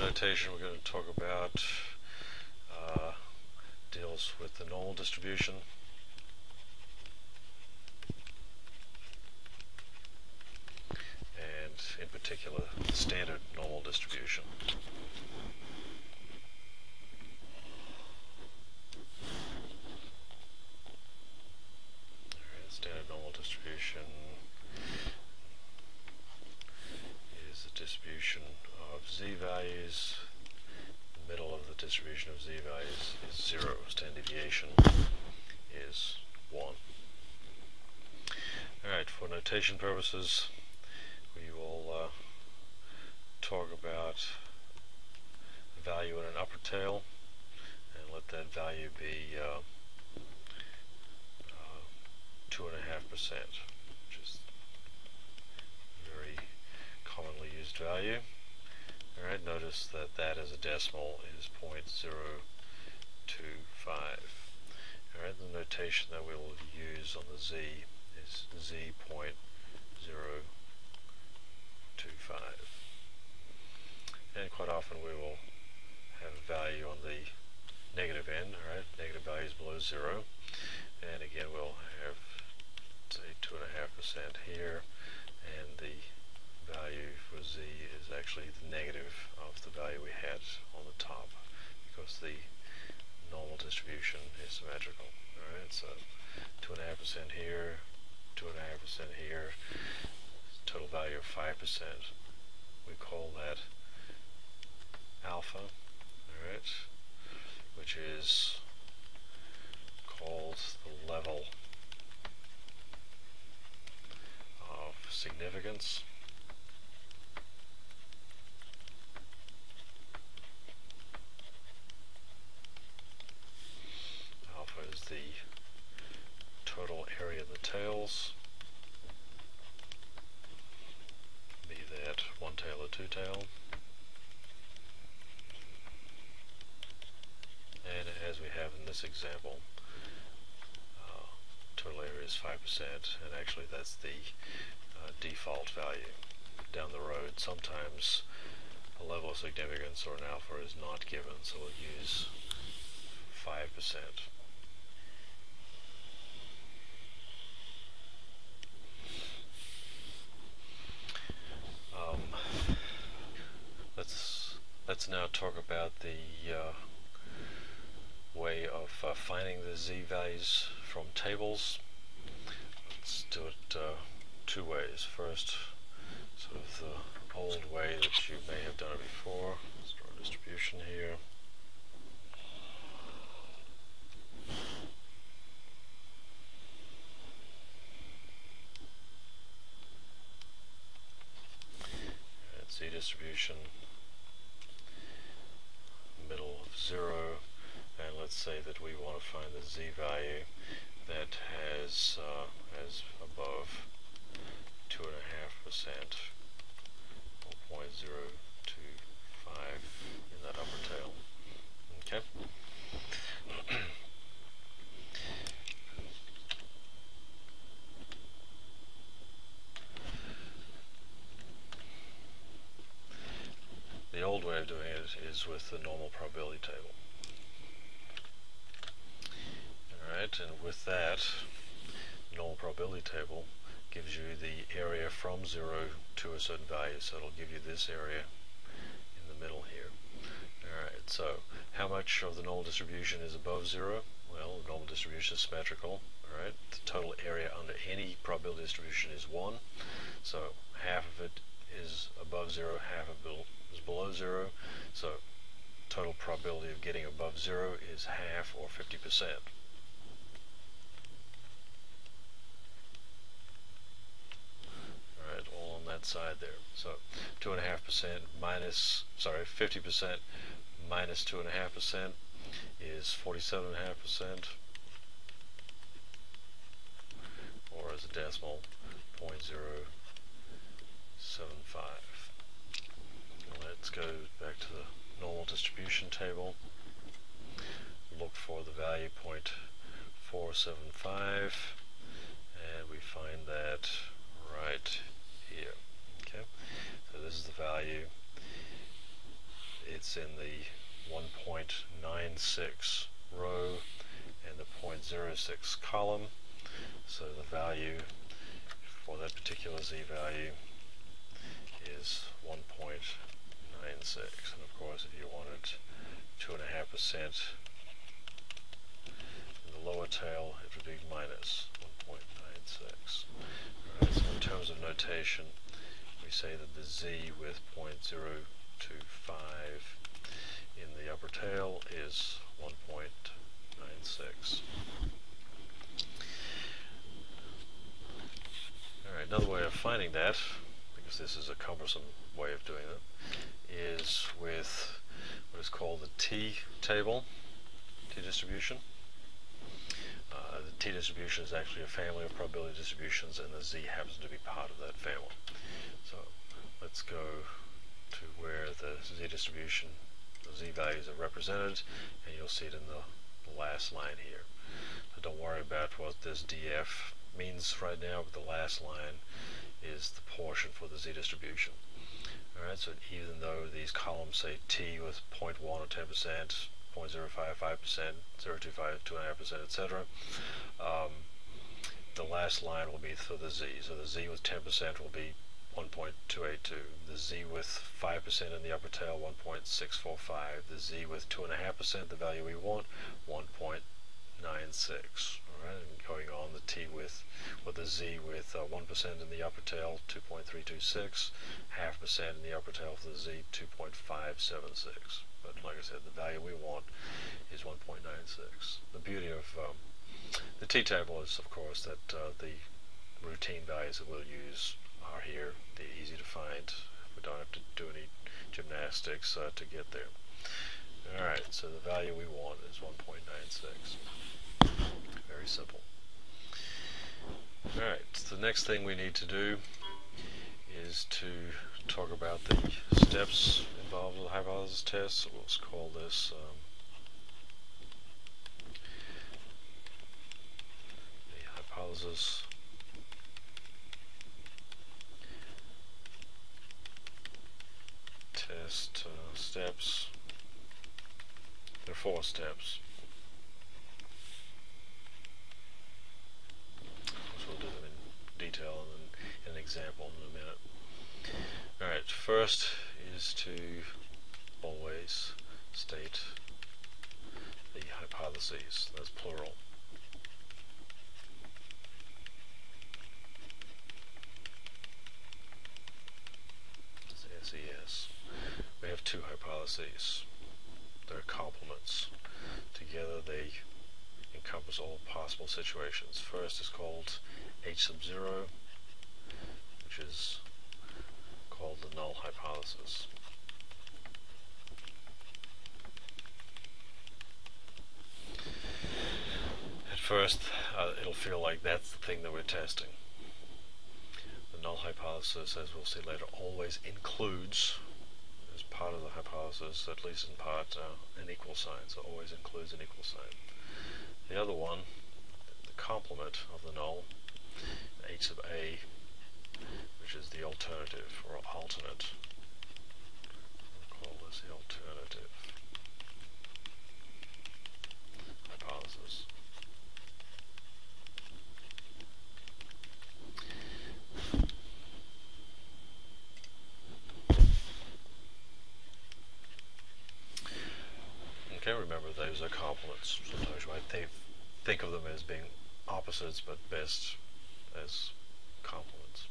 notation we're going to talk about deals with the normal distribution. And in particular, the standard normal distribution. Standard normal distribution is the distribution of z values. The middle of the distribution of z values is 0. Standard deviation is 1. Alright, for notation purposes, we will talk about a value in an upper tail and let that value be 2.5%, which is a very commonly used value. Alright, notice that that as a decimal is 0.025. Alright, the notation that we will use on the z is z.025. And quite often we will have a value on the negative end, alright, negative values below 0. And again we'll have, say, 2.5% here, and the value for z is actually the negative of the value we had on the top, because the normal distribution is symmetrical. Alright, so 2.5% here, 2.5% here, total value of 5%. We call that alpha, alright, which is called the level of significance. Alpha is the total area of the tails, be that one tail or two tail. And as we have in this example, total area is 5%, and actually that's the default value. Down the road, sometimes a level of significance or an alpha is not given, so we'll use 5%. Let's now talk about the way of finding the z values from tables. Let's do it two ways. First, sort of the old way that you may have done it before. Let's draw a distribution here. And z distribution, middle of 0. And let's say that we want to find the z value that has as above 2.5% or 0.025 in that upper tail. Okay. The old way of doing it is with the normal probability table. Alright, and with that, the normal probability table gives you the area from 0 to a certain value, so it'll give you this area in the middle here. Alright, so how much of the normal distribution is above 0? Well, the normal distribution is symmetrical. Alright, the total area under any probability distribution is 1, so half of it is above 0, half of it is below 0, so total probability of getting above 0 is half, or 50%. All on that side there. So 2.5% minus, 50% minus 2.5% is 47.5%, or as a decimal, 0.075. Let's go back to the normal distribution table. Look for the value 0.475, and we find that right here. Okay, so this is the value it's in the 1.96 row and the 0.06 column. So the value for that particular z value is 1.96, and of course if you wanted 2.5% in the lower tail, it would be minus 1.96. Alright, so in terms of notation, we say that the z with 0.025 in the upper tail is 1.96. Alright, another way of finding that, because this is a cumbersome way of doing it, is with what is called the t-table, t-distribution. The t-distribution is actually a family of probability distributions, and the z happens to be part of that family. So let's go to where the z distribution, the z values are represented, and you'll see it in the last line here. So don't worry about what this df means right now, but the last line is the portion for the z distribution. Alright, so even though these columns say t with 0.1 or 10%, 0.055%, 0.25, 2.5%, etc., the last line will be for the z. So the z with 10% will be 1.282. The z with 5% in the upper tail, 1.645. The z with 2.5%, the value we want, 1.96. Alright, and going on, the t with the z with 1% in the upper tail, 2.326. 0.5% in the upper tail for the z, 2.576. But like I said, the value we want is 1.96. The beauty of the t-table is, of course, that the routine values that we'll use are here. They're easy to find. We don't have to do any gymnastics to get there. Alright, so the value we want is 1.96. Very simple. Alright, so the next thing we need to do is to talk about the steps involved with the hypothesis test. So we'll call this the hypothesis test steps. There are 4 steps. We'll do them in detail and in an example in a minute. Alright, first is to always state the hypotheses. That's plural. That's SES. We have 2 hypotheses. They're complements. Together they encompass all possible situations. First is called H0, which is called the null hypothesis. At first, it'll feel like that's the thing that we're testing. The null hypothesis, as we'll see later, always includes, as part of the hypothesis, at least in part, an equal sign. So it always includes an equal sign. The other one, the complement of the null, H sub A, which is the alternative or alternate. We'll call this the alternative hypothesis. Okay, remember those are complements. Sometimes you might think of them as being opposites, but best as complements.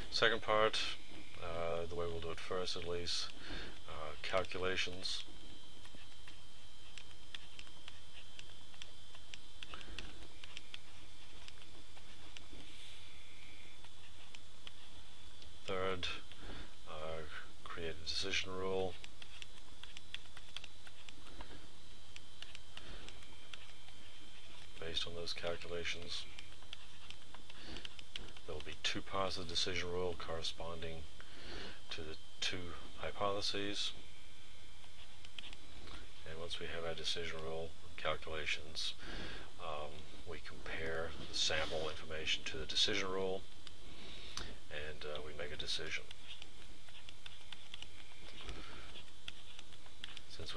Second part, the way we'll do it first at least, calculations. Third, create a decision rule. Based on those calculations. There will be 2 parts of the decision rule corresponding to the 2 hypotheses. And once we have our decision rule calculations, we compare the sample information to the decision rule, and we make a decision.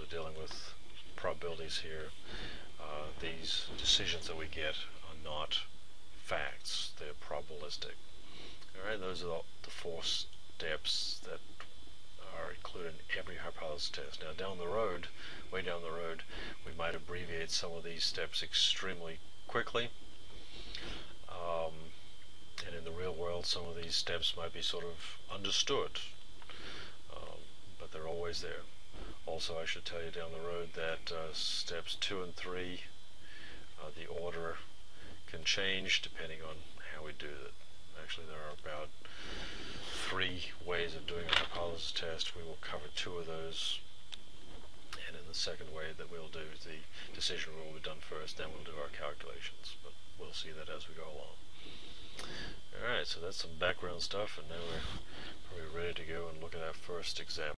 we're dealing with probabilities here. These decisions that we get are not facts, they're probabilistic. Alright, those are the 4 steps that are included in every hypothesis test. Now down the road, way down the road, we might abbreviate some of these steps extremely quickly. And in the real world, some of these steps might be sort of understood, but they're always there. Also, I should tell you down the road that steps 2 and 3, the order can change depending on how we do it. Actually, there are about 3 ways of doing a hypothesis test. We will cover 2 of those, and in the second way that we'll do, the decision rule will be done first, then we'll do our calculations, but we'll see that as we go along. Alright, so that's some background stuff, and now we're probably ready to go and look at our first example.